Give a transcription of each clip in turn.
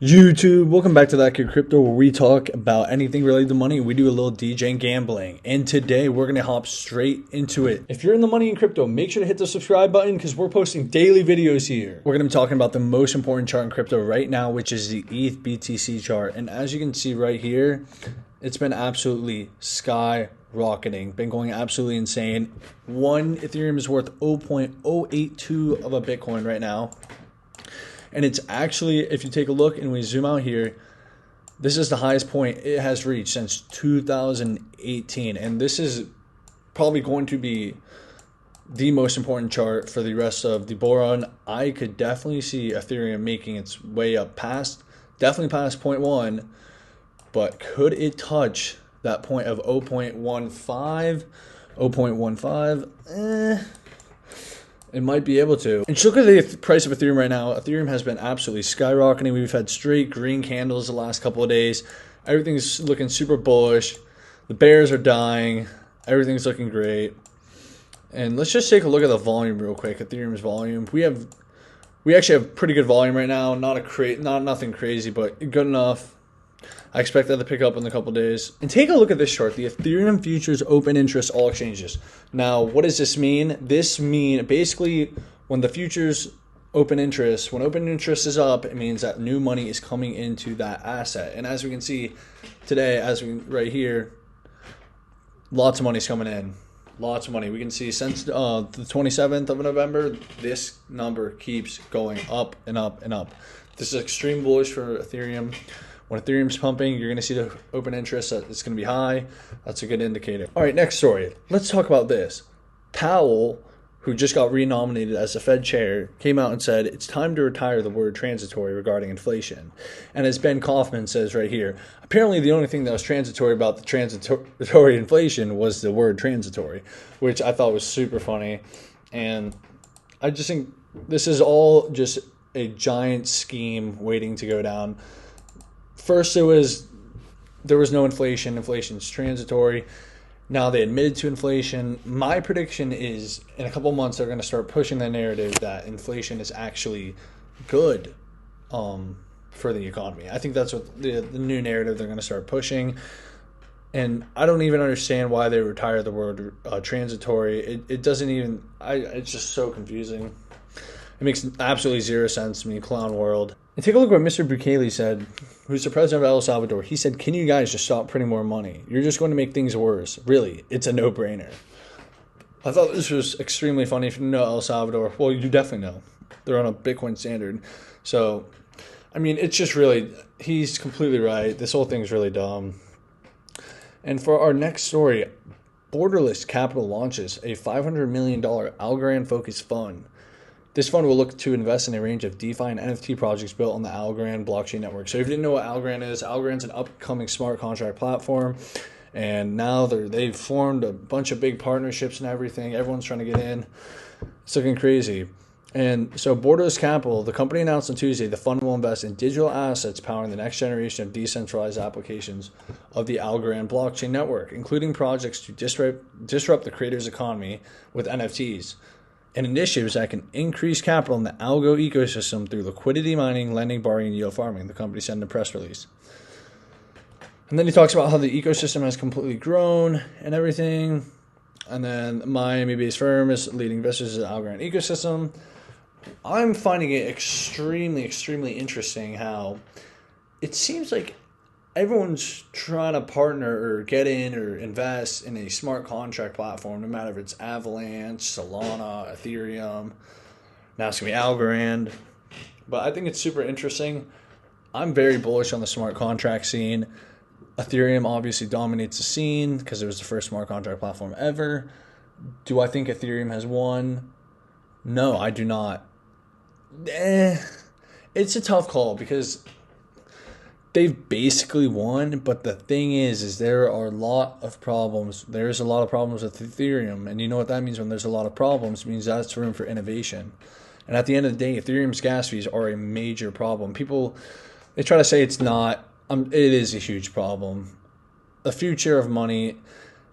YouTube, welcome back to That Kid Crypto, where we talk about anything related to money. We do a little DJ and gambling, and today we're gonna hop straight into it. If you're in the money in crypto, make sure to hit the subscribe button because we're posting daily videos here. We're gonna be talking about the most important chart in crypto right now, which is the ETH BTC chart. And as you can see right here, it's been absolutely skyrocketing, been going absolutely insane. One Ethereum is worth 0.082 of a Bitcoin right now. And it's actually, if you take a look and we zoom out here, this is the highest point it has reached since 2018. And this is probably going to be the most important chart for the rest of the bull run. I could definitely see Ethereum making its way up definitely past 0.1, but could it touch that point of 0.15? 0.15? It might be able to. And look at the price of Ethereum right now. Ethereum has been absolutely skyrocketing. We've had straight green candles the last couple of days. Everything's looking super bullish. The bears are dying. Everything's looking great. And let's just take a look at the volume real quick. Ethereum's volume. We actually have pretty good volume right now. Not nothing crazy, but good enough. I expect that to pick up in a couple of days. And take a look at this chart, the Ethereum futures open interest all exchanges. Now, what does this mean? This means basically when the futures open interest is up, it means that new money is coming into that asset. And as we can see today, right here, lots of money's coming in. Lots of money. We can see since the 27th of November, this number keeps going up and up and up. This is extreme bullish for Ethereum. When Ethereum's pumping, you're going to see the open interest. It's going to be high. That's a good indicator. All right, next story. Let's talk about this. Powell, who just got renominated as the Fed chair, came out and said it's time to retire the word transitory regarding inflation. And as Ben Kaufman says right here, apparently the only thing that was transitory about the transitory inflation was the word transitory, which I thought was super funny. And I just think this is all just a giant scheme waiting to go down. First, there was no inflation. Inflation's transitory. Now they admitted to inflation. My prediction is in a couple months they're going to start pushing the narrative that inflation is actually good for the economy. I think that's what the new narrative they're going to start pushing. And I don't even understand why they retired the word transitory. It doesn't even. It's just so confusing. It makes absolutely zero sense to me, clown world. And take a look at what Mr. Bukele said, who's the president of El Salvador. He said, can you guys just stop printing more money? You're just going to make things worse. Really, it's a no-brainer. I thought this was extremely funny. If you know El Salvador, well, you definitely know. They're on a Bitcoin standard. So, I mean, it's just really, he's completely right. This whole thing's really dumb. And for our next story, Borderless Capital launches a $500 million Algorand-focused fund. This fund will look to invest in a range of DeFi and NFT projects built on the Algorand blockchain network. So if you didn't know what Algorand is, Algorand's an upcoming smart contract platform. And now they've formed a bunch of big partnerships and everything. Everyone's trying to get in. It's looking crazy. And so Borderless Capital, the company announced on Tuesday, the fund will invest in digital assets powering the next generation of decentralized applications of the Algorand blockchain network, including projects to disrupt the creator's economy with NFTs. And initiatives that can increase capital in the algo ecosystem through liquidity mining, lending, borrowing, and yield farming, the company said in a press release. And then he talks about how the ecosystem has completely grown and everything. And then Miami-based firm is leading investors in the Algorand ecosystem. I'm finding it extremely, extremely interesting how it seems like everyone's trying to partner or get in or invest in a smart contract platform, no matter if it's Avalanche, Solana, Ethereum. Now it's going to be Algorand. But I think it's super interesting. I'm very bullish on the smart contract scene. Ethereum obviously dominates the scene because it was the first smart contract platform ever. Do I think Ethereum has won? No, I do not. It's a tough call because they've basically won, but the thing is there are a lot of problems. There's a lot of problems with Ethereum, and you know what that means when there's a lot of problems? It means that's room for innovation. And at the end of the day, Ethereum's gas fees are a major problem. People, they try to say it's not. It is a huge problem. The future of money,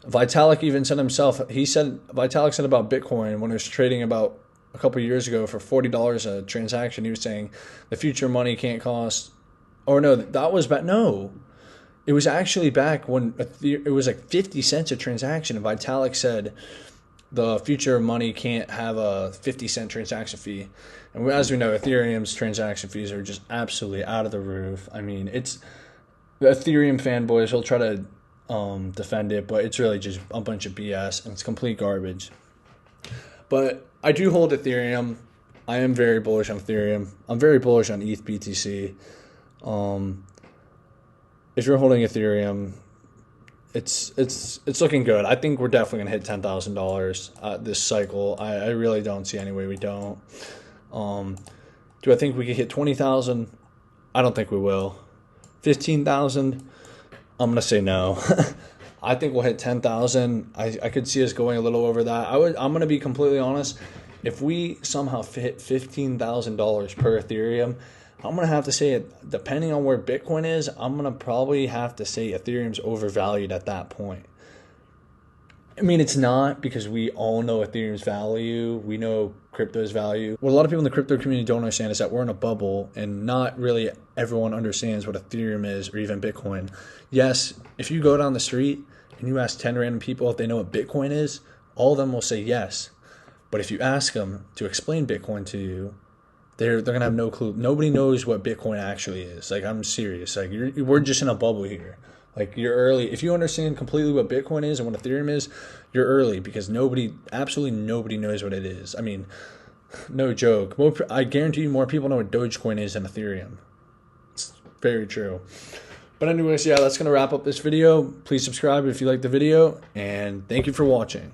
Vitalik even said himself, Vitalik said about Bitcoin when it was trading about a couple of years ago for $40 a transaction, he was saying the future money can't cost Or no, that was back. No, it was actually back when it was like 50 cents a transaction. And Vitalik said the future of money can't have a 50-cent transaction fee. And as we know, Ethereum's transaction fees are just absolutely out of the roof. I mean, it's the Ethereum fanboys will try to defend it, but it's really just a bunch of BS and it's complete garbage. But I do hold Ethereum. I am very bullish on Ethereum. I'm very bullish on ETH BTC. If you're holding Ethereum, it's looking good. I think we're definitely gonna hit $10,000 this cycle. I really don't see any way we don't. Do I think we could hit 20,000? I don't think we will. 15,000? I'm gonna say no. I think we'll hit 10,000. I could see us going a little over that. I'm gonna be completely honest. If we somehow hit $15,000 per Ethereum, I'm going to have to say it, depending on where Bitcoin is, I'm going to probably have to say Ethereum's overvalued at that point. I mean, it's not, because we all know Ethereum's value. We know crypto's value. What a lot of people in the crypto community don't understand is that we're in a bubble and not really everyone understands what Ethereum is or even Bitcoin. Yes, if you go down the street and you ask 10 random people if they know what Bitcoin is, all of them will say yes. But if you ask them to explain Bitcoin to you, they're gonna have no clue. Nobody knows what Bitcoin actually is. Like, I'm serious. Like, we're just in a bubble here. Like, you're early. If you understand completely what Bitcoin is and what Ethereum is, you're early, because absolutely nobody knows what it is. I mean, no joke. I guarantee you more people know what Dogecoin is than Ethereum. It's very true. But anyways, yeah, that's gonna wrap up this video. Please subscribe if you like the video, and thank you for watching.